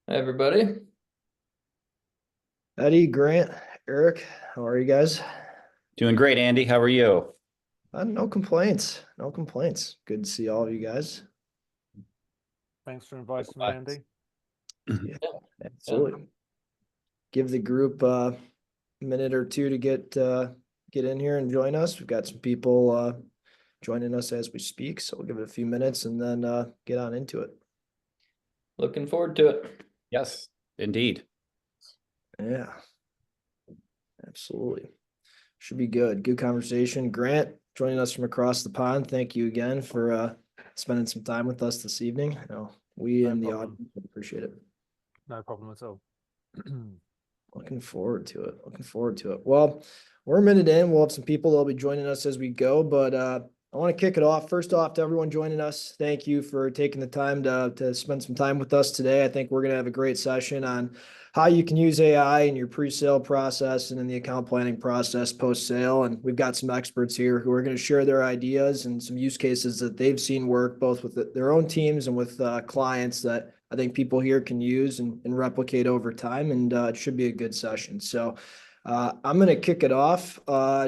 Hi, everybody. Eddie, Grant, Eric, how are you guys? Doing great, Andy. How are you? No complaints. No complaints. Good to see all of you guys. Thanks for inviting me, Andy. Yeah, Yeah, absolutely. Give the group a minute or two to get in here and join us. We've got some people joining us as we speak, so we'll give it a few minutes and then get on into it. looking forward to it. Yes, indeed. Yeah, absolutely. Should be good. Good conversation. Grant, joining us from across the pond. Thank you again for spending some time with us this evening. We No in the problem. audience appreciate it. No problem at all. Looking forward to it. Looking forward to it. Well, we're a minute in. We'll have some people that'll be joining us as we go, but I want to kick it off. First off, to everyone joining us, thank you for taking the time to spend some time with us today. I think we're going to have a great session on how you can use AI in your pre-sale process and in the account planning process post-sale. And we've got some experts here who are going to share their ideas and some use cases that they've seen work both with their own teams and with clients that I think people here can use and replicate over time. And it should be a good session. So I'm going to kick it off.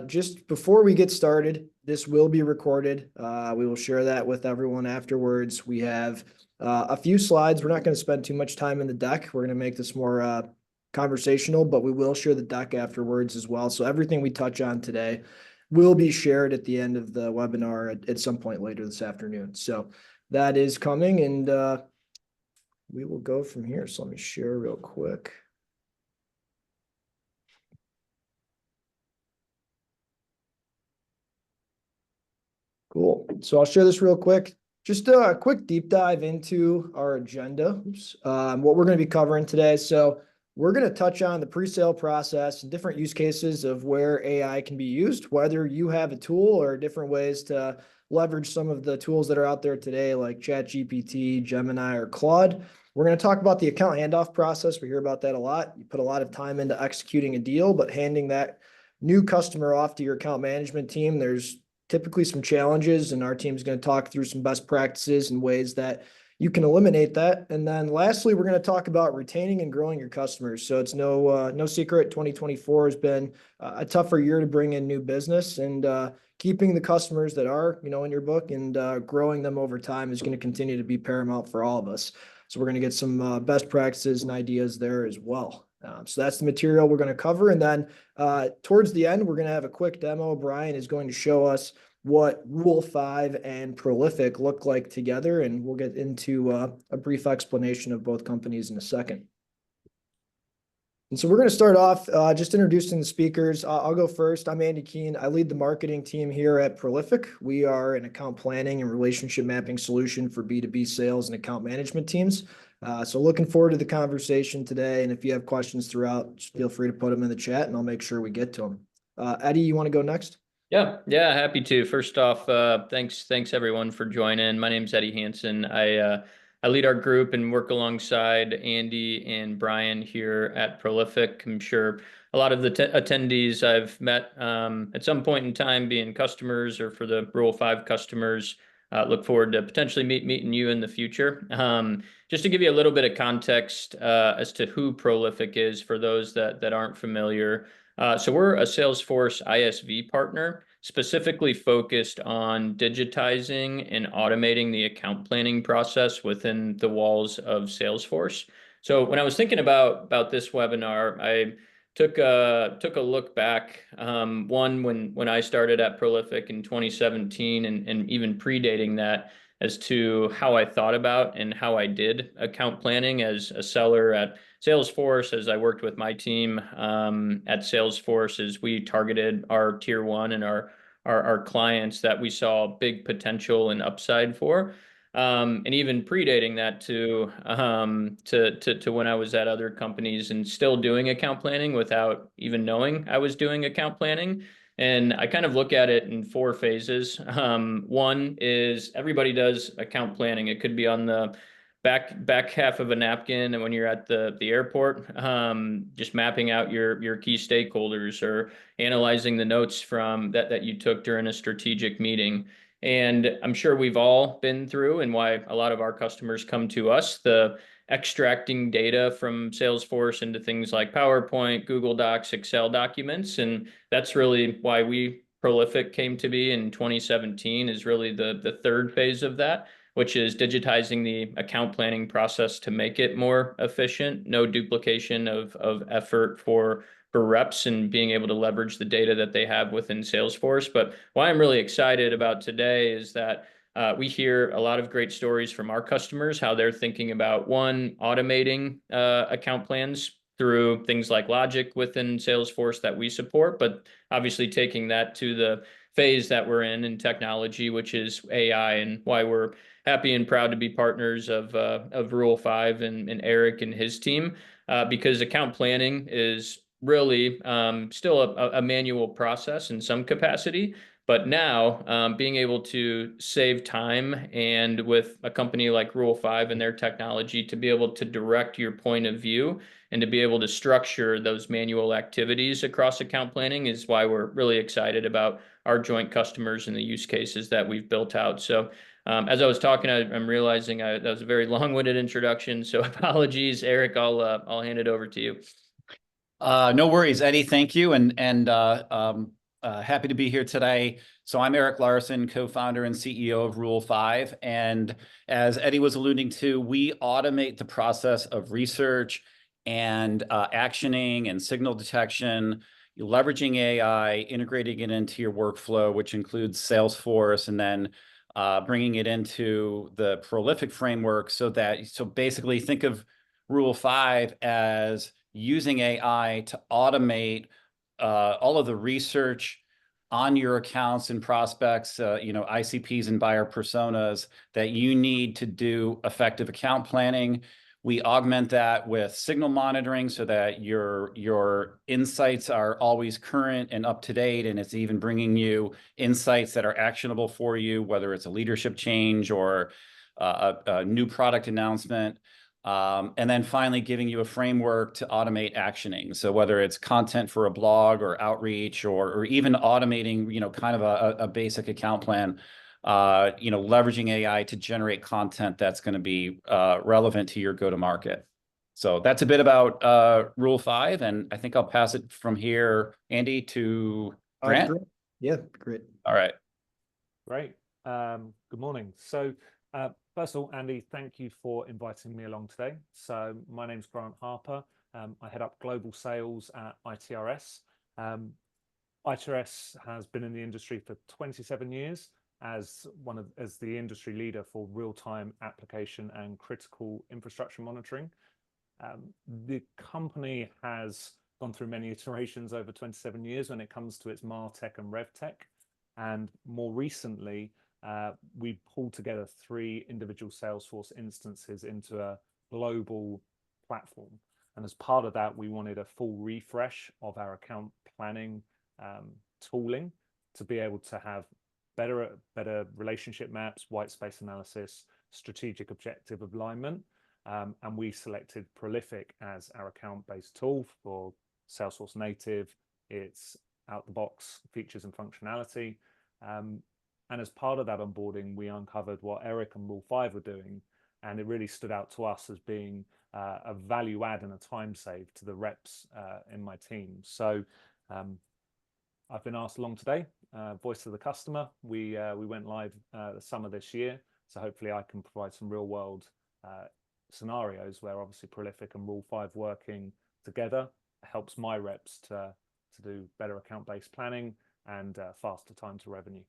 Just before we get started, this will be recorded. We will share that with everyone afterwards. We have a few slides. We're not going to spend too much time in the deck. We're going to make this more conversational, but we will share the deck afterwards as well. So everything we touch on today will be shared at the end of the webinar at some point later this afternoon. So that is coming, and we will go from here. So let me share real quick. Cool. So I'll share this real quick. Just a quick deep dive into our agenda. What we're going to be covering today. So we're going to touch on the pre-sale process and different use cases of where AI can be used, whether you have a tool or different ways to leverage some of the tools that are out there today, like ChatGPT, Gemini, or Claude. We're going to talk about the account handoff process. We hear about that a lot. You put a lot of time into executing a deal, but handing that new customer off to your account management team, there's typically some challenges, and our team is going to talk through some best practices and ways that you can eliminate that. And then lastly, we're going to talk about retaining and growing your customers. So it's no secret, 2024 has been a tougher year to bring in new business, and keeping the customers that are, in your book and growing them over time is going to continue to be paramount for all of us. So we're going to get some best practices and ideas there as well. So that's the material we're going to cover. And then towards the end, we're going to have a quick demo. Brian is going to show us what Rule 5 and Prolific look like together, and we'll get into a brief explanation of both companies in a second. And so we're going to start off just introducing the speakers. I'll go first. I'm Andy Keene. I lead the marketing team here at Prolific. We are an account planning and relationship mapping solution for B2B sales and account management teams. So looking forward to the conversation today. And if you have questions throughout, just feel free to put them in the chat and I'll make sure we get to them. Eddie, you want to go next? Yeah, happy to. First off, thanks everyone for joining. My name's Eddie Hansen. I lead our group and work alongside Andy and Brian here at Prolific. I'm sure a lot of the attendees I've met at some point in time being customers or for the Rule 5 customers. Look forward to potentially meeting you in the future. Just to give you a little bit of context as to who Prolific is for those that aren't familiar. So we're a Salesforce ISV partner, specifically focused on digitizing and automating the account planning process within the walls of Salesforce. So when I was thinking about this webinar, I took a look back. When I started at Prolific in 2017, and even predating that, as to how I thought about and how I did account planning as a seller at Salesforce, as I worked with my team at Salesforce, as we targeted our tier one and our clients that we saw big potential and upside for. And even predating that to when I was at other companies and still doing account planning without even knowing I was doing account planning. And I kind of look at it in four phases. One is everybody does account planning. It could be on the back half of a napkin, and when you're at the airport, just mapping out your key stakeholders or analyzing the notes from that you took during a strategic meeting. And I'm sure we've all been through, and why a lot of our customers come to us, the extracting data from Salesforce into things like PowerPoint, Google Docs, Excel documents. And that's really why Prolific came to be in 2017, is really the third phase of that, which is digitizing the account planning process to make it more efficient, no duplication of effort for reps, and being able to leverage the data that they have within Salesforce. But why I'm really excited about today is that we hear a lot of great stories from our customers, how they're thinking about, one, automating account plans through things like Logic within Salesforce that we support, but obviously taking that to the phase that we're in technology, which is AI, and why we're happy and proud to be partners of Rule 5 and Eric and his team, because account planning is really still a manual process in some capacity. But now, being able to save time, and with a company like Rule 5 and their technology, to be able to direct your point of view and to be able to structure those manual activities across account planning, is why we're really excited about our joint customers and the use cases that we've built out. So as I was talking, I'm realizing that was a very long-winded introduction. So apologies, Eric, I'll hand it over to you. No worries, Eddie. Thank you. Happy to be here today. So I'm Eric Larson, co-founder and CEO of Rule 5. And as Eddie was alluding to, we automate the process of research and actioning and signal detection, leveraging AI, integrating it into your workflow, which includes Salesforce, and then bringing it into the Prolific framework. So basically think of Rule 5 as using AI to automate all of the research on your accounts and prospects, ICPs and buyer personas that you need to do effective account planning. We augment that with signal monitoring so that your insights are always current and up to date, and it's even bringing you insights that are actionable for you, whether it's a leadership change or a new product announcement. And then finally, giving you a framework to automate actioning. So whether it's content for a blog or outreach, or even automating, kind of a basic account plan, leveraging AI to generate content that's going to be relevant to your go-to-market. So that's a bit about Rule 5, and I think I'll pass it from here, Andy, to Grant. Great. Yeah, great. All right. Great. Good morning. So first of all, Andy, thank you for inviting me along today. So my name's Grant Harper. I head up global sales at ITRS. ITRS has been in the industry for 27 years as the industry leader for real-time application and critical infrastructure monitoring. The company has gone through many iterations over 27 years when it comes to its MarTech and RevTech. And more recently, we pulled together 3 individual Salesforce instances into a global platform. And as part of that, we wanted a full refresh of our account planning tooling to be able to have better relationship maps, white space analysis, strategic objective alignment. And we selected Prolific as our account-based tool for Salesforce native, its out-the-box features and functionality. And as part of that onboarding, we uncovered what Eric and Rule 5 were doing. And it really stood out to us as being a value add and a time save to the reps in my team. So I've been asked along today, voice of the customer. We went live the summer this year. So hopefully I can provide some real world scenarios where obviously Prolific and Rule 5 working together helps my reps to do better account-based planning and faster time to revenue.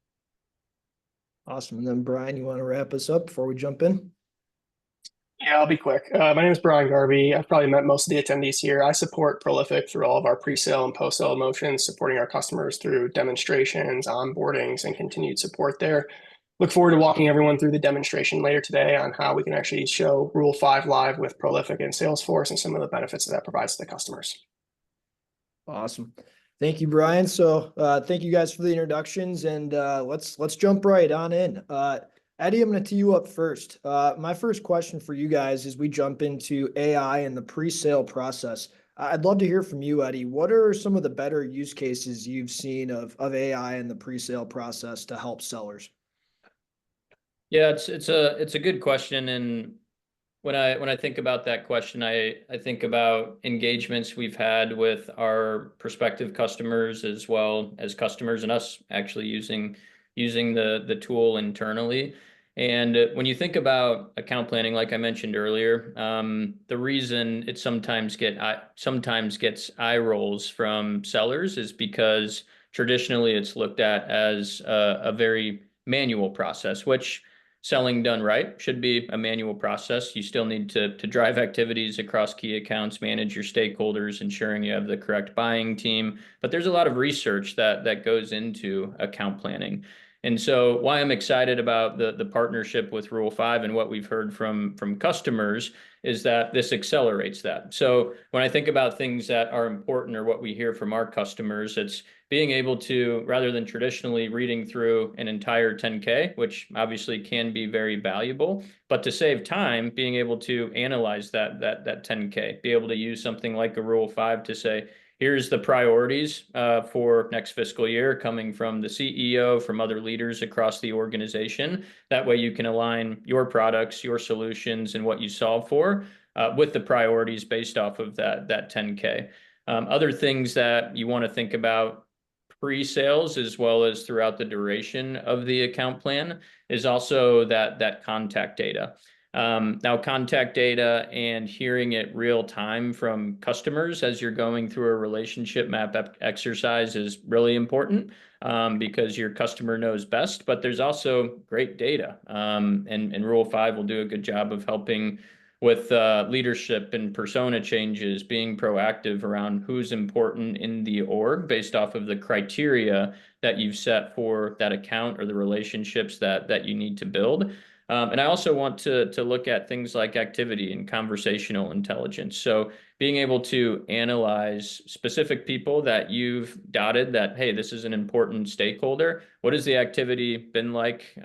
Awesome. And then Brian, you want to wrap us up before we jump in? Yeah, I'll be quick. My name is Brian Garvey. I've probably met most of the attendees here. I support Prolific through all of our pre-sale and post-sale motions, supporting our customers through demonstrations, onboardings, and continued support there. Look forward to walking everyone through the demonstration later today on how we can actually show Rule 5 live with Prolific and Salesforce and some of the benefits that provides to the customers. Awesome. Thank you, Brian. So thank you guys for the introductions, and let's jump right on in. Eddie, I'm going to tee you up first. My first question for you guys as we jump into AI and the pre-sale process. I'd love to hear from you, Eddie. What are some of the better use cases you've seen of AI in the pre-sale process to help sellers? Yeah, it's a good question, and When I think about that question, I think about engagements we've had with our prospective customers as well as customers and us actually using the tool internally. And when you think about account planning, like I mentioned earlier, the reason it sometimes gets eye rolls from sellers is because traditionally it's looked at as a very manual process, which selling done right should be a manual process. You still need to drive activities across key accounts, manage your stakeholders, ensuring you have the correct buying team. But there's a lot of research that goes into account planning. And so why I'm excited about the partnership with Rule 5 and what we've heard from customers is that this accelerates that. So when I think about things that are important or what we hear from our customers, it's being able to, rather than traditionally reading through an entire 10K, which obviously can be very valuable, but to save time, being able to analyze that 10K, be able to use something like a Rule 5 to say, here's the priorities for next fiscal year coming from the CEO, from other leaders across the organization. That way you can align your products, your solutions, and what you solve for with the priorities based off of that 10K. Other things that you want to think about pre-sales as well as throughout the duration of the account plan is also that contact data. Now, contact data and hearing it real time from customers as you're going through a relationship map exercise is really important because your customer knows best, but there's also great data. And Rule 5 will do a good job of helping with leadership and persona changes, being proactive around who's important in the org based off of the criteria that you've set for that account or the relationships that you need to build. And I also want to look at things like activity and conversational intelligence. So being able to analyze specific people that you've dotted that, hey, this is an important stakeholder. What has the activity been like?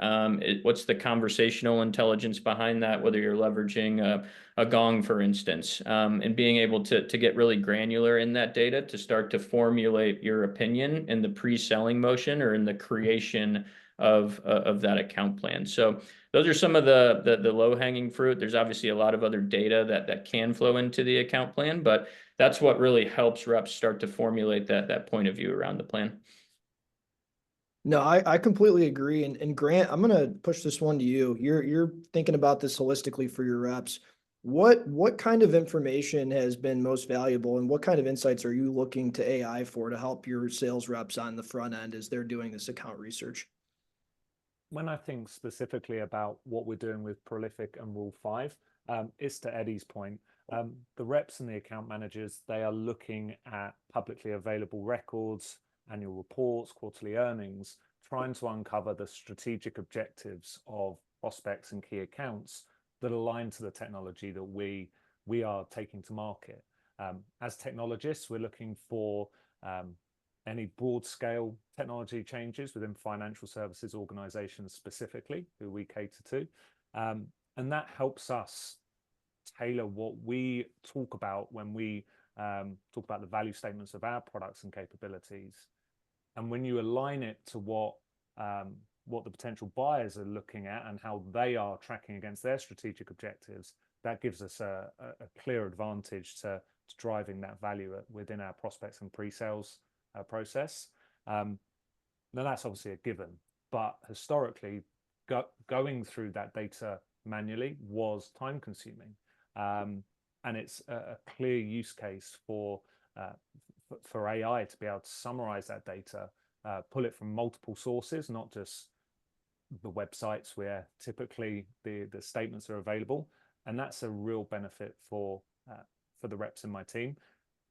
What's the conversational intelligence behind that, whether you're leveraging a gong, for instance, and being able to get really granular in that data to start to formulate your opinion in the pre-selling motion or in the creation of that account plan. So those are some of the low-hanging fruit. There's obviously a lot of other data that can flow into the account plan, but that's what really helps reps start to formulate that point of view around the plan. No, I completely agree. And Grant, I'm gonna push this one to you. You're thinking about this holistically for your reps. What kind of information has been most valuable, and what kind of insights are you looking to AI for to help your sales reps on the front end as they're doing this account research? When I think specifically about what we're doing with Prolific and Rule 5, it's to Eddie's point. The reps and the account managers, they are looking at publicly available records, annual reports, quarterly earnings, trying to uncover the strategic objectives of prospects and key accounts that align to the technology that we are taking to market. As technologists, we're looking for any broad scale technology changes within financial services organizations specifically, who we cater to. And that helps us tailor what we talk about when we talk about the value statements of our products and capabilities. And when you align it to what the potential buyers are looking at and how they are tracking against their strategic objectives, that gives us a clear advantage to driving that value within our prospects and pre-sales process. Now that's obviously a given, but historically going through that data manually was time consuming, and it's a clear use case for AI to be able to summarize that data, pull it from multiple sources, not just the websites where typically the statements are available, and that's a real benefit for the reps in my team.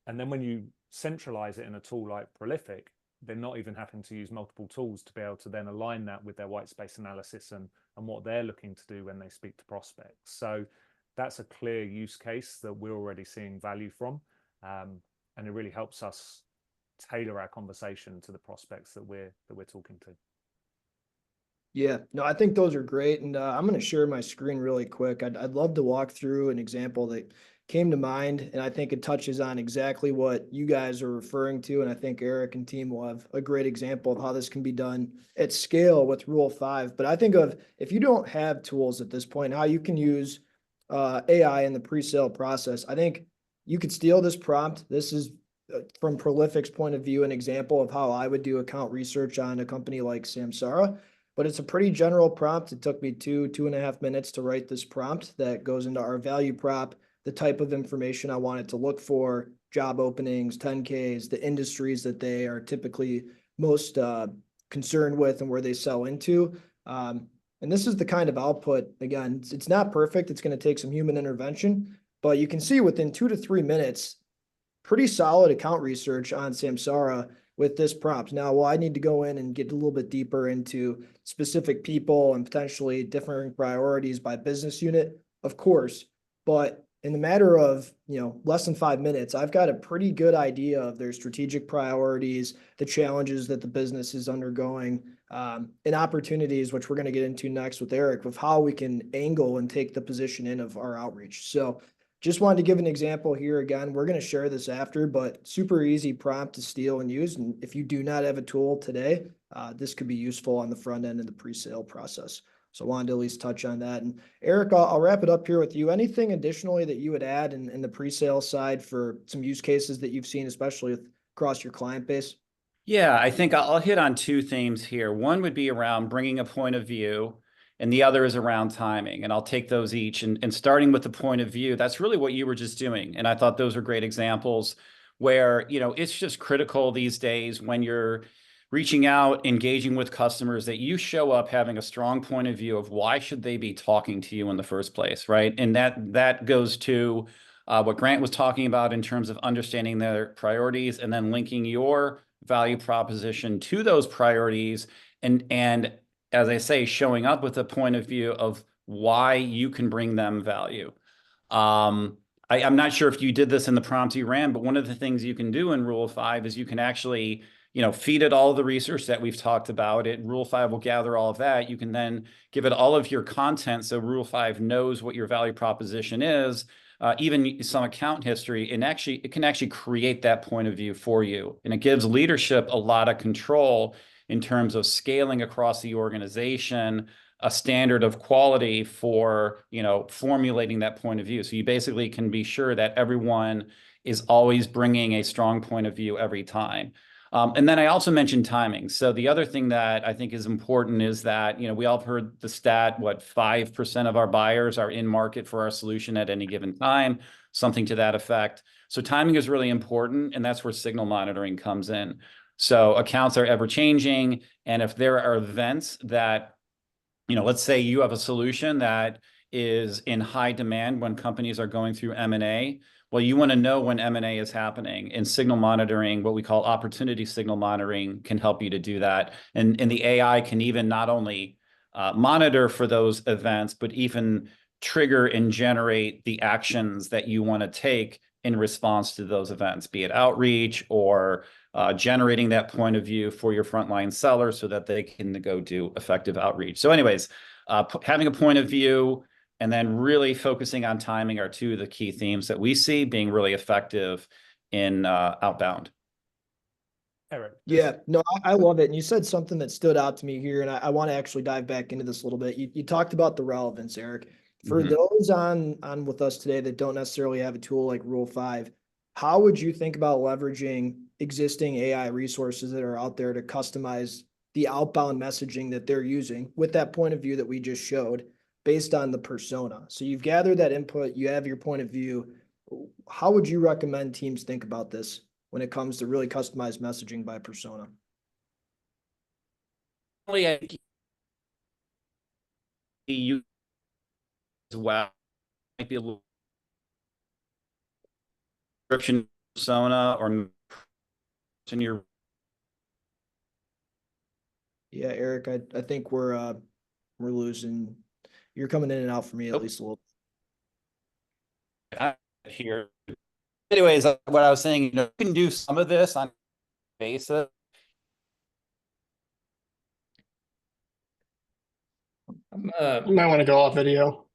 And then when you centralize it in a tool like Prolific, they're not even having to use multiple tools to be able to then align that with their white space analysis and what they're looking to do when they speak to prospects. So that's a clear use case that we're already seeing value from. And it really helps us tailor our conversation to the prospects that we're talking to. Yeah, no, I think those are great. And I'm going to share my screen really quick. I'd love to walk through an example that came to mind, and I think it touches on exactly what you guys are referring to. And I think Eric and team will have a great example of how this can be done at scale with Rule 5. But I think of, if you don't have tools at this point, how you can use AI in the pre-sale process. I think you could steal this prompt. This is from Prolific's point of view, an example of how I would do account research on a company like Samsara, but it's a pretty general prompt. It took me 2.5 minutes to write this prompt that goes into our value prop, the type of information I wanted to look for, job openings, 10Ks, the industries that they are typically most concerned with and where they sell into. And this is the kind of output, again, it's not perfect. It's going to take some human intervention, but you can see within 2 to 3 minutes, pretty solid account research on Samsara with this prompt. Now, will I need to go in and get a little bit deeper into specific people and potentially differing priorities by business unit? Of course, but in the matter of, less than 5 minutes, I've got a pretty good idea of their strategic priorities, the challenges that the business is undergoing, and opportunities, which we're going to get into next with Eric, with how we can angle and take the position in of our outreach. So just wanted to give an example here. Again, we're going to share this after, but super easy prompt to steal and use. And if you do not have a tool today, this could be useful on the front end of the pre-sale process. So I wanted to at least touch on that. And Eric, I'll wrap it up here with you. Anything additionally that you would add in the pre-sale side for some use cases that you've seen, especially across your client base? Yeah, I think I'll hit on two themes here. One would be around bringing a point of view, and the other is around timing. And I'll take those each. And starting with the point of view, that's really what you were just doing. And I thought those are great examples where, it's just critical these days when you're reaching out, engaging with customers, that you show up having a strong point of view of why should they be talking to you in the first place, right? And that goes to what Grant was talking about in terms of understanding their priorities and then linking your value proposition to those priorities, and as I say, showing up with a point of view of why you can bring them value. I'm not sure if you did this in the prompt you ran, but one of the things you can do in Rule 5 is you can actually, feed it all the research that we've talked about. Rule 5 will gather all of that. You can then give it all of your content so Rule 5 knows what your value proposition is, even some account history, and it can actually create that point of view for you. And it gives leadership a lot of control in terms of scaling across the organization a standard of quality for, formulating that point of view. So you basically can be sure that everyone is always bringing a strong point of view every time. And then I also mentioned timing. So the other thing that I think is important is that, we all have heard the stat, 5% of our buyers are in market for our solution at any given time, something to that effect. So timing is really important, and that's where signal monitoring comes in. So accounts are ever changing. And if there are events that, let's say you have a solution that is in high demand when companies are going through M&A, well, you want to know when M&A is happening, and signal monitoring, what we call opportunity signal monitoring, can help you to do that. And the AI can even not only monitor for those events, but even trigger and generate the actions that you want to take in response to those events, be it outreach or generating that point of view for your frontline sellers so that they can go do effective outreach. So anyways, having a point of view and then really focusing on timing are two of the key themes that we see being really effective in outbound. Eric. Yeah, no, I love it. And you said something that stood out to me here, and I want to actually dive back into this a little bit. You talked about the relevance, Eric. For those on with us today that don't necessarily have a tool like Rule 5, how would you think about leveraging existing AI resources that are out there to customize the outbound messaging that they're using with that point of view that we just showed based on the persona? So you've gathered that input, you have your point of view. How would you recommend teams think about this when it comes to really customized messaging by persona? You as well might be a little description persona or in your. Yeah, Eric, I think we're losing. You're coming in and out for me at least a little. Here. Anyways, what I was saying, you can do some of this on basis. You might want to go off video.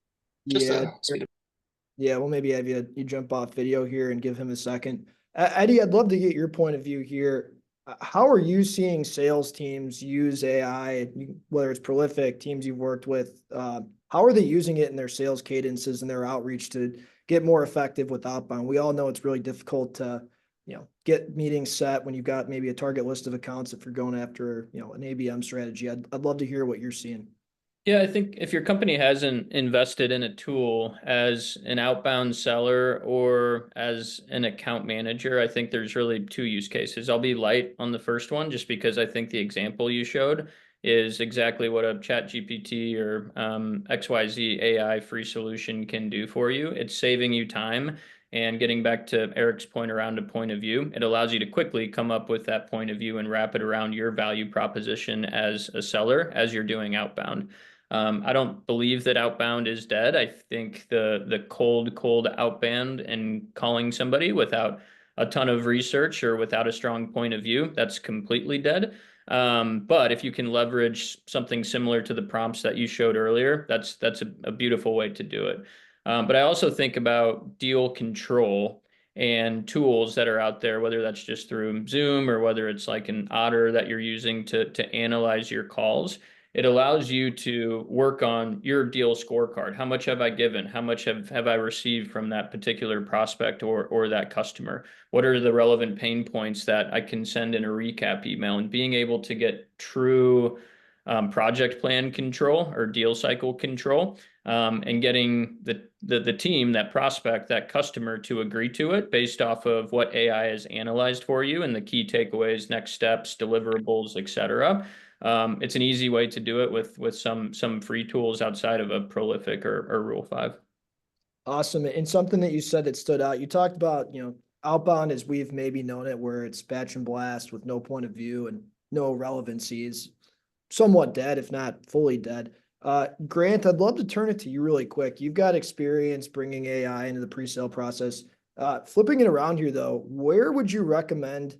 Yeah, well, maybe have you jump off video here and give him a second. Eddie, I'd love to get your point of view here. How are you seeing sales teams use AI, whether it's Prolific, teams you've worked with? How are they using it in their sales cadences and their outreach to get more effective with outbound? We all know it's really difficult to, get meetings set when you've got maybe a target list of accounts if you're going after, an ABM strategy. I'd love to hear what you're seeing. Yeah, I think if your company hasn't invested in a tool as an outbound seller or as an account manager, I think there's really two use cases. I'll be light on the first one just because I think the example you showed is exactly what a chat GPT or XYZ AI free solution can do for you. It's saving you time. And getting back to Eric's point around a point of view, it allows you to quickly come up with that point of view and wrap it around your value proposition as a seller as you're doing outbound. I don't believe that outbound is dead. I think the cold outbound and calling somebody without a ton of research or without a strong point of view, that's completely dead. But if you can leverage something similar to the prompts that you showed earlier, that's a beautiful way to do it. But I also think about deal control and tools that are out there, whether that's just through Zoom or whether it's like an Otter that you're using to analyze your calls. It allows you to work on your deal scorecard. How much have I given? How much have I received from that particular prospect or that customer? What are the relevant pain points that I can send in a recap email? And being able to get true project plan control or deal cycle control, and getting the team, that prospect, that customer to agree to it based off of what AI has analyzed for you and the key takeaways, next steps, deliverables, etc. It's an easy way to do it with some free tools outside of a Prolific or Rule 5. Awesome. And something that you said that stood out, you talked about, outbound as we've maybe known it, where it's batch and blast with no point of view and no relevancy is somewhat dead, if not fully dead. Grant, I'd love to turn it to you really quick. You've got experience bringing AI into the pre-sale process. Flipping it around here though, where would you recommend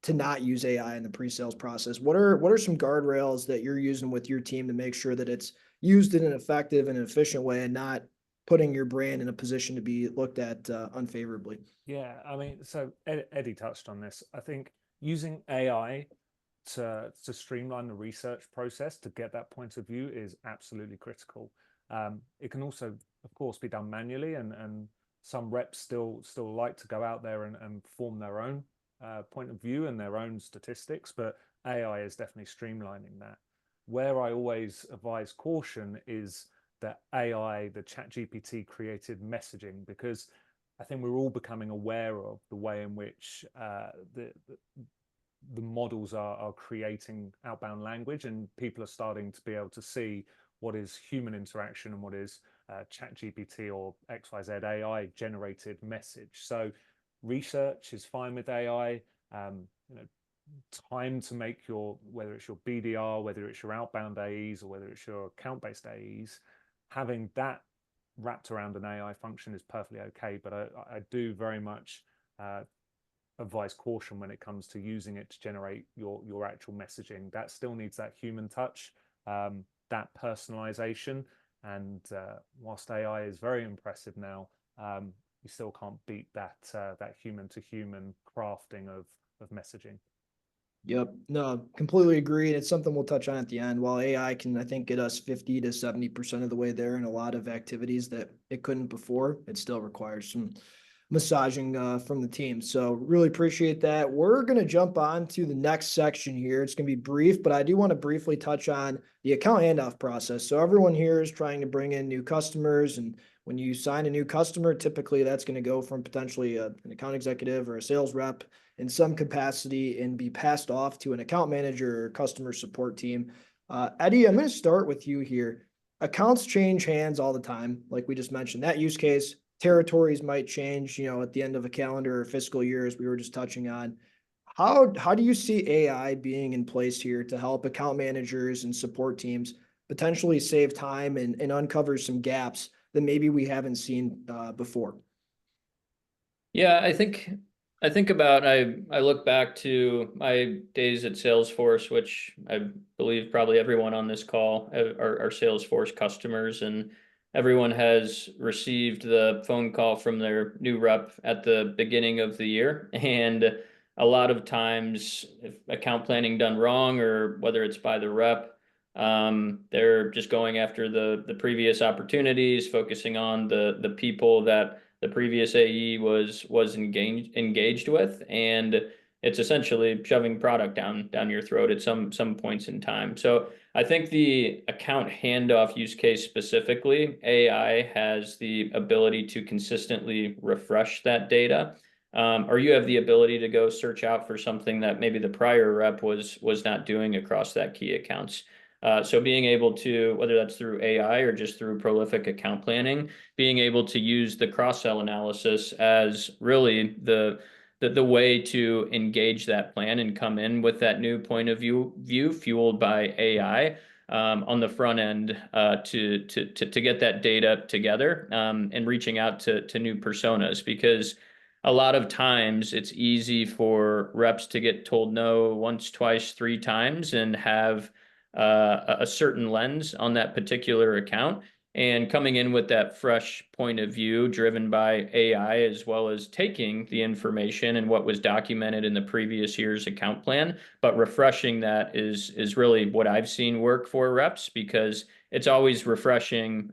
to not use AI in the pre-sales process? What are some guardrails that you're using with your team to make sure that it's used in an effective and efficient way and not putting your brand in a position to be looked at unfavorably? Yeah, I mean, so Eddie touched on this. I think using AI to streamline the research process to get that point of view is absolutely critical. It can also, of course, be done manually, and some reps still like to go out there and form their own point of view and their own statistics, but AI is definitely streamlining that. Where I always advise caution is that AI, the chat GPT created messaging, because I think we're all becoming aware of the way in which the models are creating outbound language, and people are starting to be able to see what is human interaction and what is chat GPT or XYZ AI generated message. So research is fine with AI. Time to make your, whether it's your BDR, whether it's your outbound AEs, or whether it's your account-based AEs, having that wrapped around an AI function is perfectly okay. But I do very much advise caution when it comes to using it to generate your actual messaging. That still needs that human touch, that personalization. And whilst AI is very impressive now, you still can't beat that human to human crafting of messaging. Yep. No, completely agree. And it's something we'll touch on at the end. While AI can, I think, get us 50 to 70% of the way there in a lot of activities that it couldn't before, it still requires some massaging from the team. So really appreciate that. We're going to jump on to the next section here. It's going to be brief, but I do want to briefly touch on the account handoff process. So everyone here is trying to bring in new customers, and when you sign a new customer, typically that's going to go from potentially an account executive or a sales rep in some capacity and be passed off to an account manager or customer support team. Eddie, I'm going to start with you here. Accounts change hands all the time. Like we just mentioned, that use case, territories might change, at the end of a calendar or fiscal year, as we were just touching on. How do you see AI being in place here to help account managers and support teams potentially save time and uncover some gaps that maybe we haven't seen before? Yeah, I look back to my days at Salesforce, which I believe probably everyone on this call are Salesforce customers, and everyone has received the phone call from their new rep at the beginning of the year. And a lot of times if account planning done wrong, or whether it's by the rep, they're just going after the previous opportunities, focusing on the people that the previous AE was engaged with, and it's essentially shoving product down your throat at some points in time. So I think the account handoff use case specifically, AI has the ability to consistently refresh that data. Or you have the ability to go search out for something that maybe the prior rep was not doing across that key accounts. So being able to, whether that's through AI or just through prolific account planning, being able to use the cross-sell analysis as really the way to engage that plan and come in with that new point of view fueled by AI on the front end to get that data together and reaching out to new personas, because a lot of times it's easy for reps to get told no once, twice, three times and have a certain lens on that particular account. And coming in with that fresh point of view driven by AI, as well as taking the information and what was documented in the previous year's account plan, but refreshing that is really what I've seen work for reps, because it's always refreshing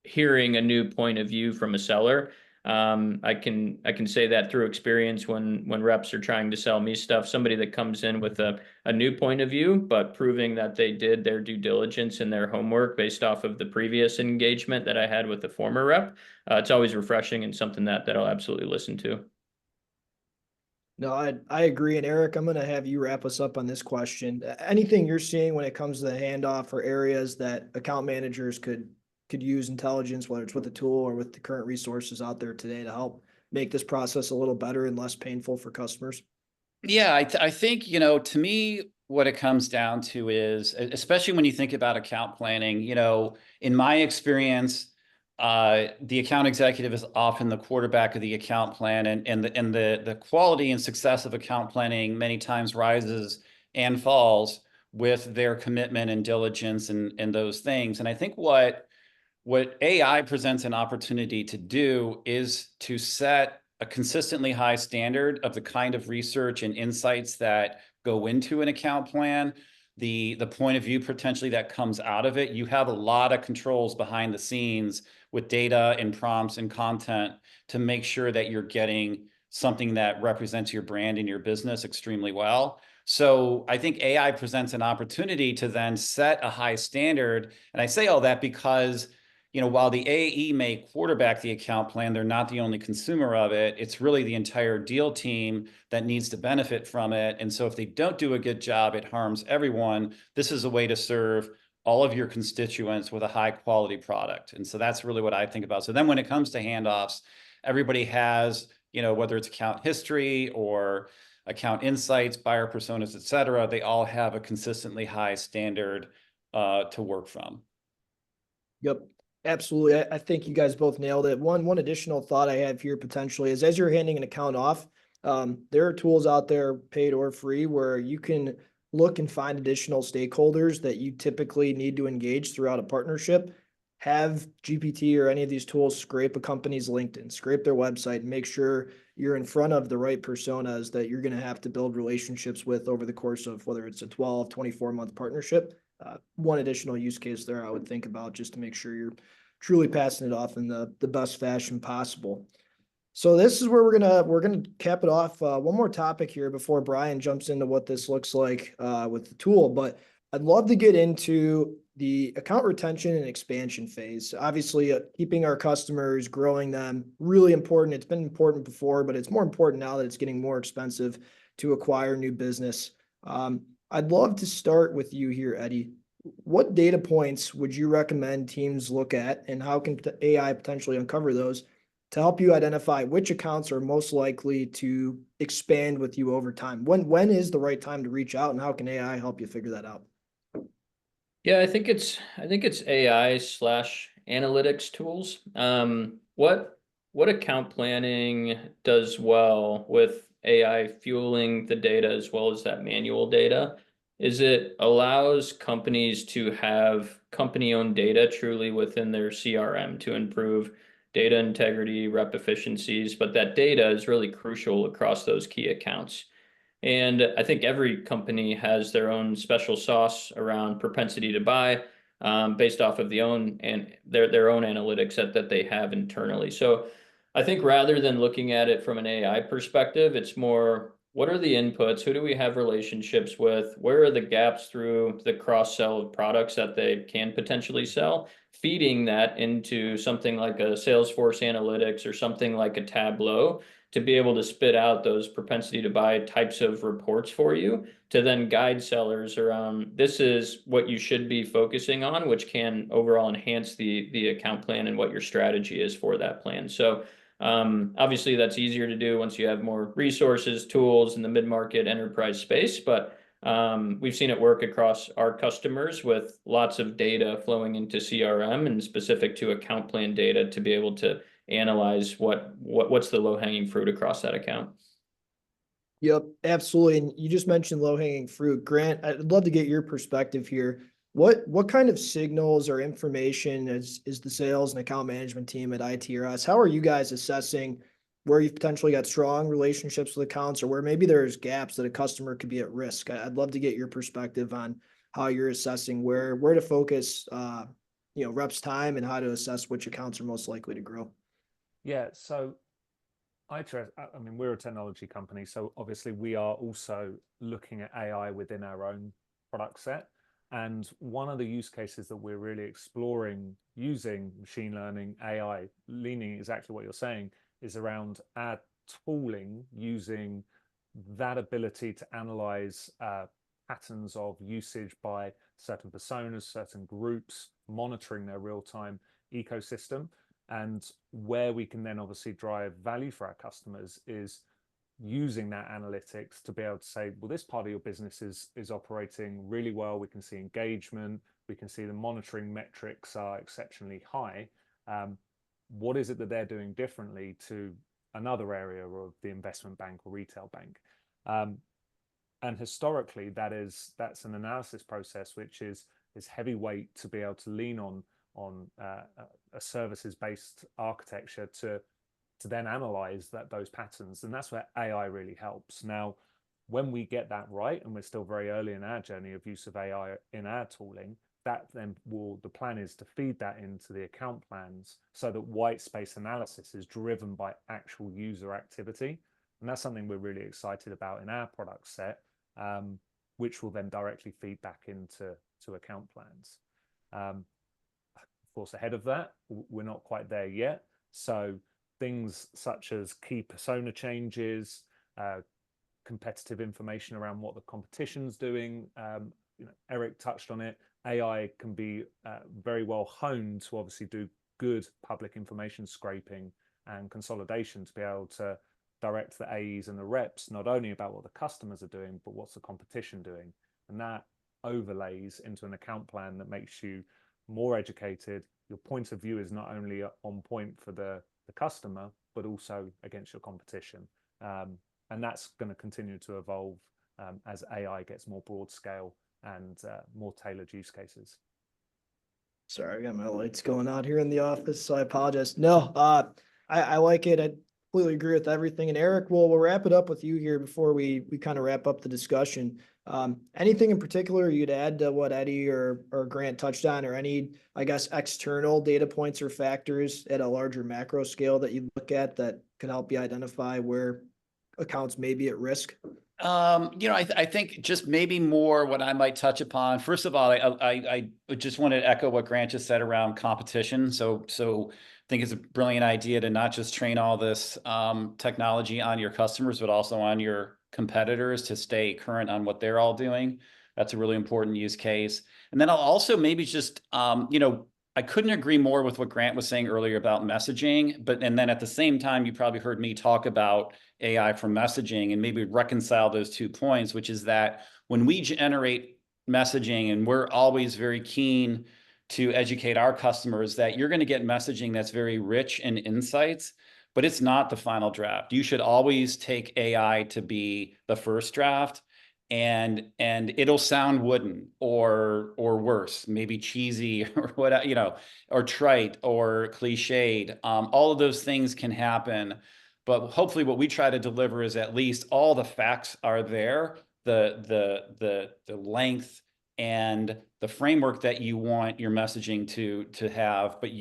hearing a new point of view from a seller. I can say that through experience when reps are trying to sell me stuff, somebody that comes in with a new point of view, but proving that they did their due diligence and their homework based off of the previous engagement that I had with the former rep. It's always refreshing and something that I'll absolutely listen to. No, I agree. And Eric, I'm going to have you wrap us up on this question. Anything you're seeing when it comes to the handoff or areas that account managers could use intelligence, whether it's with the tool or with the current resources out there today, to help make this process a little better and less painful for customers? Yeah, I think, to me, what it comes down to is, especially when you think about account planning, in my experience, the account executive is often the quarterback of the account plan, and the quality and success of account planning many times rises and falls with their commitment and diligence and those things. And I think what AI presents an opportunity to do is to set a consistently high standard of the kind of research and insights that go into an account plan, the point of view potentially that comes out of it. You have a lot of controls behind the scenes with data and prompts and content to make sure that you're getting something that represents your brand and your business extremely well. So I think AI presents an opportunity to then set a high standard. And I say all that because while the AE may quarterback the account plan, they're not the only consumer of it. It's really the entire deal team that needs to benefit from it. And so if they don't do a good job, it harms everyone. This is a way to serve all of your constituents with a high quality product. And so that's really what I think about. So then when it comes to handoffs, everybody has, whether it's account history or account insights, buyer personas, et cetera, they all have a consistently high standard to work from. Yep. Absolutely. I think you guys both nailed it. One additional thought I have here potentially is, as you're handing an account off, there are tools out there, paid or free, where you can look and find additional stakeholders that you typically need to engage throughout a partnership. Have GPT or any of these tools scrape a company's LinkedIn, scrape their website, and make sure you're in front of the right personas that you're going to have to build relationships with over the course of whether it's a 12, 24-month partnership. One additional use case there I would think about, just to make sure you're truly passing it off in the best fashion possible. So this is where we're gonna cap it off. One more topic here before Brian jumps into what this looks like with the tool, but I'd love to get into the account retention and expansion phase. Obviously, keeping our customers, growing them, really important. It's been important before, but it's more important now that it's getting more expensive to acquire new business. I'd love to start with you here, Eddie. What data points would you recommend teams look at, and how can AI potentially uncover those to help you identify which accounts are most likely to expand with you over time? When is the right time to reach out, and how can AI help you figure that out? Yeah, I think it's AI/analytics tools. What account planning does well with AI fueling the data as well as that manual data is it allows companies to have company-owned data truly within their CRM to improve data integrity, rep efficiencies, but that data is really crucial across those key accounts. And I think every company has their own special sauce around propensity to buy, based off of their own analytics that they have internally. So I think rather than looking at it from an AI perspective, it's more, what are the inputs? Who do we have relationships with? Where are the gaps through the cross-sell of products that they can potentially sell? Feeding that into something like a Salesforce analytics or something like a Tableau to be able to spit out those propensity to buy types of reports for you to then guide sellers around, this is what you should be focusing on, which can overall enhance the account plan and what your strategy is for that plan. So obviously that's easier to do once you have more resources, tools in the mid-market enterprise space, but we've seen it work across our customers with lots of data flowing into CRM and specific to account plan data to be able to analyze what's the low-hanging fruit across that account. Yep, absolutely. And you just mentioned low-hanging fruit. Grant, I'd love to get your perspective here. What kind of signals or information is the sales and account management team at ITRS? How are you guys assessing where you've potentially got strong relationships with accounts or where maybe there's gaps that a customer could be at risk? I'd love to get your perspective on how you're assessing where to focus, reps' time and how to assess which accounts are most likely to grow. Yeah, so I mean, we're a technology company, so obviously we are also looking at AI within our own product set. And one of the use cases that we're really exploring using machine learning, AI, leaning exactly what you're saying, is around our tooling using that ability to analyze patterns of usage by certain personas, certain groups, monitoring their real-time ecosystem. And where we can then obviously drive value for our customers is using that analytics to be able to say, well, this part of your business is operating really well. We can see engagement. We can see the monitoring metrics are exceptionally high. What is it that they're doing differently to another area of the investment bank or retail bank? And historically, that's an analysis process which is heavyweight to be able to lean on a services-based architecture to then analyze those patterns. And that's where AI really helps. Now, when we get that right, and we're still very early in our journey of use of AI in our tooling, the plan is to feed that into the account plans so that white space analysis is driven by actual user activity. And that's something we're really excited about in our product set, which will then directly feed back into account plans. Of course, ahead of that, we're not quite there yet. So things such as key persona changes, competitive information around what the competition's doing. Eric touched on it. AI can be very well honed to obviously do good public information scraping and consolidation to be able to direct the AEs and the reps not only about what the customers are doing, but what's the competition doing. And that overlays into an account plan that makes you more educated. Your point of view is not only on point for the customer, but also against your competition. And that's going to continue to evolve as AI gets more broad scale and more tailored use cases. Sorry, I got my lights going out here in the office, so I apologize. No, I like it. I completely agree with everything. And Eric, we'll wrap it up with you here before we kind of wrap up the discussion. Anything in particular you'd add to what Eddie or Grant touched on, or any, I guess, external data points or factors at a larger macro scale that you look at that can help you identify where accounts may be at risk? I think just maybe more what I might touch upon. First of all, I just want to echo what Grant just said around competition. So I think it's a brilliant idea to not just train all this technology on your customers, but also on your competitors to stay current on what they're all doing. That's a really important use case. And then I'll also maybe just, I couldn't agree more with what Grant was saying earlier about messaging, and then at the same time, you probably heard me talk about AI for messaging and maybe reconcile those 2 points, which is that when we generate messaging, and we're always very keen to educate our customers that you're going to get messaging that's very rich in insights, but it's not the final draft. You should always take AI to be the first draft. and it'll sound wooden or worse, maybe cheesy or what, or trite or cliched. All of those things can happen, but hopefully what we try to deliver is at least all the facts are there, the length and the framework that you want your messaging to have, but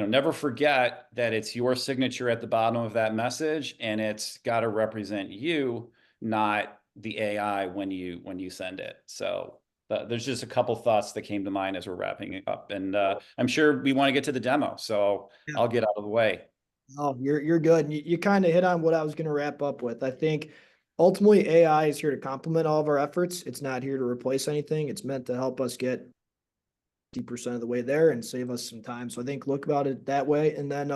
never forget that it's your signature at the bottom of that message, and it's got to represent you, not the AI when you send it. So there's just a couple thoughts that came to mind as we're wrapping it up, and I'm sure we want to get to the demo, so Yeah. I'll get out of the way. Oh, you're good. You kind of hit on what I was going to wrap up with. I think ultimately AI is here to complement all of our efforts. It's not here to replace anything. It's meant to help us get 50% of the way there and save us some time. So I think look about it that way. And then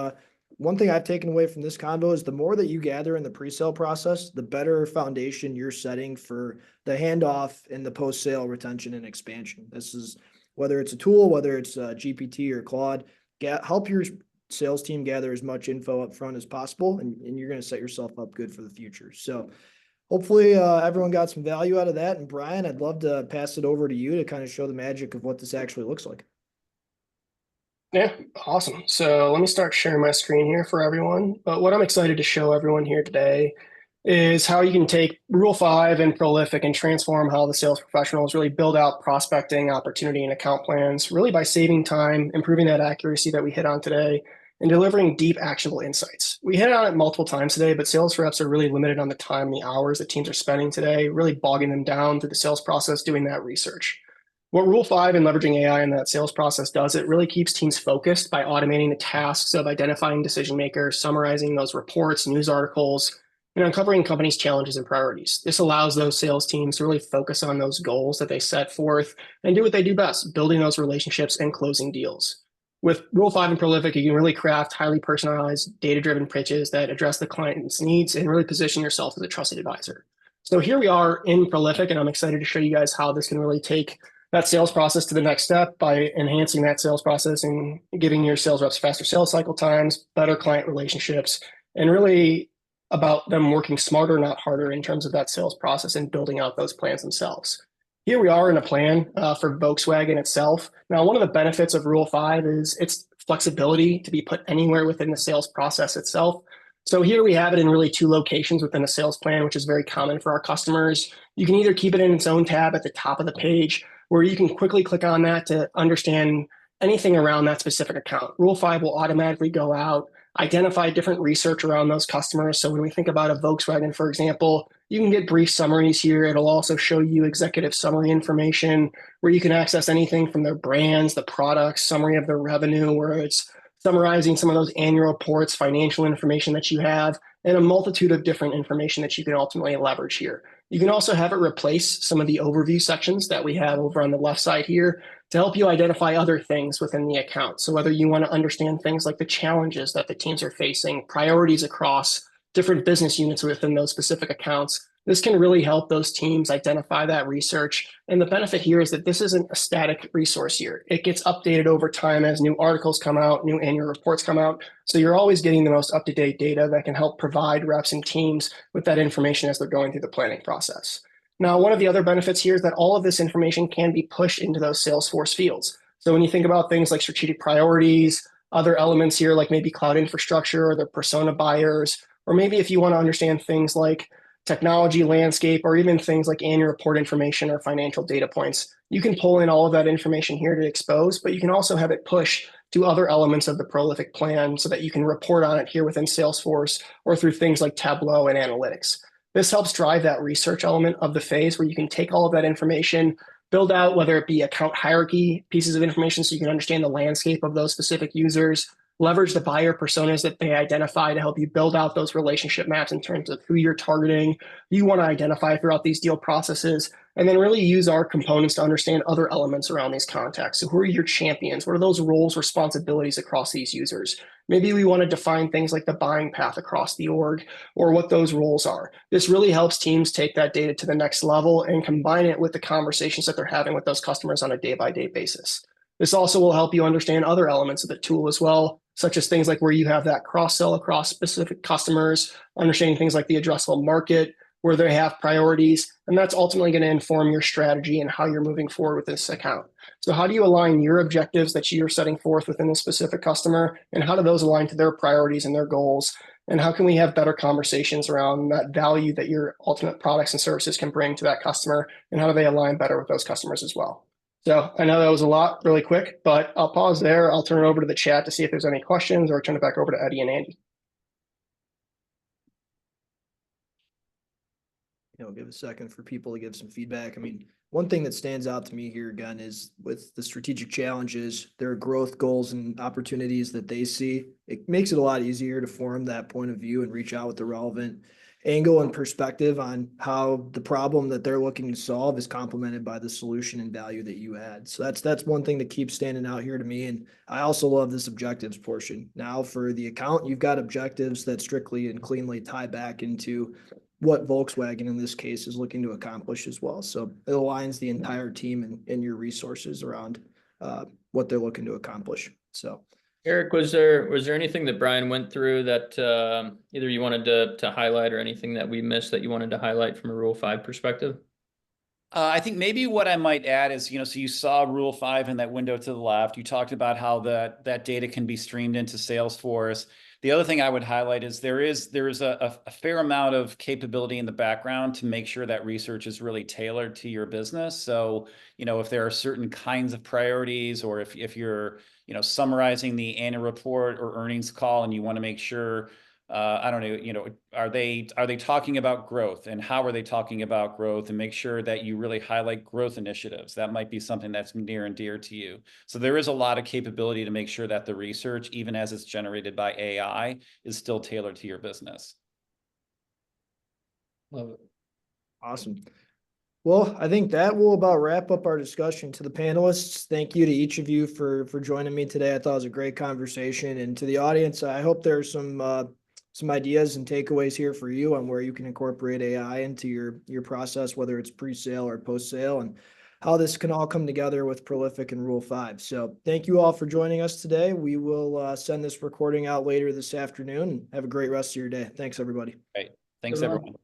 one thing I've taken away from this convo is the more that you gather in the pre-sale process, the better foundation you're setting for the handoff and the post-sale retention and expansion. This is whether it's a tool, whether it's GPT or Claude, help your sales team gather as much info up front as possible, and you're going to set yourself up good for the future. So hopefully everyone got some value out of that. And Brian, I'd love to pass it over to you to kind of show the magic of what this actually looks like. Yeah, awesome. So let me start sharing my screen here for everyone. But what I'm excited to show everyone here today is how you can take Rule 5 and Prolific and transform how the sales professionals really build out prospecting, opportunity, and account plans, really by saving time, improving that accuracy that we hit on today, and delivering deep, actionable insights. We hit on it multiple times today, but sales reps are really limited on the time, the hours that teams are spending today, really bogging them down through the sales process, doing that research. What Rule 5 and leveraging AI in that sales process does, it really keeps teams focused by automating the tasks of identifying decision makers, summarizing those reports, news articles, and uncovering companies' challenges and priorities. This allows those sales teams to really focus on those goals that they set forth and do what they do best, building those relationships and closing deals. With Rule 5 and Prolific, you can really craft highly personalized, data-driven pitches that address the client's needs and really position yourself as a trusted advisor. So here we are in Prolific, and I'm excited to show you guys how this can really take that sales process to the next step by enhancing that sales process and giving your sales reps faster sales cycle times, better client relationships, and really about them working smarter, not harder in terms of that sales process and building out those plans themselves. Here we are in a plan for Volkswagen itself. Now, one of the benefits of Rule 5 is its flexibility to be put anywhere within the sales process itself. So here we have it in really two locations within a sales plan, which is very common for our customers. You can either keep it in its own tab at the top of the page, where you can quickly click on that to understand anything around that specific account. Rule 5 will automatically go out, identify different research around those customers. So when we think about a Volkswagen, for example, you can get brief summaries here. It'll also show you executive summary information where you can access anything from their brands, the products, summary of their revenue, where it's summarizing some of those annual reports, financial information that you have, and a multitude of different information that you can ultimately leverage here. You can also have it replace some of the overview sections that we have over on the left side here to help you identify other things within the account. So whether you want to understand things like the challenges that the teams are facing, priorities across different business units within those specific accounts, this can really help those teams identify that research. And the benefit here is that this isn't a static resource here. It gets updated over time as new articles come out, new annual reports come out. So you're always getting the most up-to-date data that can help provide reps and teams with that information as they're going through the planning process. Now, one of the other benefits here is that all of this information can be pushed into those Salesforce fields. So when you think about things like strategic priorities, other elements here, like maybe cloud infrastructure or the persona buyers, or maybe if you want to understand things like technology landscape, or even things like annual report information or financial data points, you can pull in all of that information here to expose, but you can also have it push to other elements of the Prolific plan so that you can report on it here within Salesforce or through things like Tableau and analytics. This helps drive that research element of the phase where you can take all of that information, build out whether it be account hierarchy pieces of information so you can understand the landscape of those specific users, leverage the buyer personas that they identify to help you build out those relationship maps in terms of who you're targeting, who you want to identify throughout these deal processes, and then really use our components to understand other elements around these contacts. So who are your champions? What are those roles, responsibilities across these users? Maybe we want to define things like the buying path across the org or what those roles are. This really helps teams take that data to the next level and combine it with the conversations that they're having with those customers on a day-by-day basis. This also will help you understand other elements of the tool as well, such as things like where you have that cross-sell across specific customers, understanding things like the addressable market, where they have priorities, and that's ultimately going to inform your strategy and how you're moving forward with this account. So how do you align your objectives that you're setting forth within a specific customer, and how do those align to their priorities and their goals? And how can we have better conversations around that value that your ultimate products and services can bring to that customer, and how do they align better with those customers as well? So I know that was a lot really quick, but I'll pause there. I'll turn it over to the chat to see if there's any questions, or turn it back over to Eddie and Andy. Give a second for people to give some feedback. I mean, one thing that stands out to me here again is with the strategic challenges, their growth goals and opportunities that they see, it makes it a lot easier to form that point of view and reach out with the relevant angle and perspective on how the problem that they're looking to solve is complemented by the solution and value that you add. So that's one thing that keeps standing out here to me. And I also love this objectives portion. Now for the account, you've got objectives that strictly and cleanly tie back into what Volkswagen in this case is looking to accomplish as well. So it aligns the entire team and your resources around what they're looking to accomplish. So Eric, was there anything that Brian went through that either you wanted to highlight, or anything that we missed that you wanted to highlight from a Rule 5 perspective? I think maybe what I might add is, so you saw Rule 5 in that window to the left. You talked about how that data can be streamed into Salesforce. The other thing I would highlight is there is a fair amount of capability in the background to make sure that research is really tailored to your business. So, if there are certain kinds of priorities, or if you're, summarizing the annual report or earnings call and you want to make sure, I don't know, are they talking about growth, and how are they talking about growth, and make sure that you really highlight growth initiatives. That might be something that's near and dear to you. So there is a lot of capability to make sure that the research, even as it's generated by AI, is still tailored to your business. Love it. awesome. Well, I think that will about wrap up our discussion. To the panelists, thank you to each of you for joining me today. I thought it was a great conversation. And to the audience, I hope there's some ideas and takeaways here for you on where you can incorporate AI into your process, whether it's pre-sale or post-sale, and how this can all come together with Prolific and Rule 5. So thank you all for joining us today. We will send this recording out later this afternoon. Have a great rest of your day. Thanks, everybody. Great. Thanks, Everyone. everyone.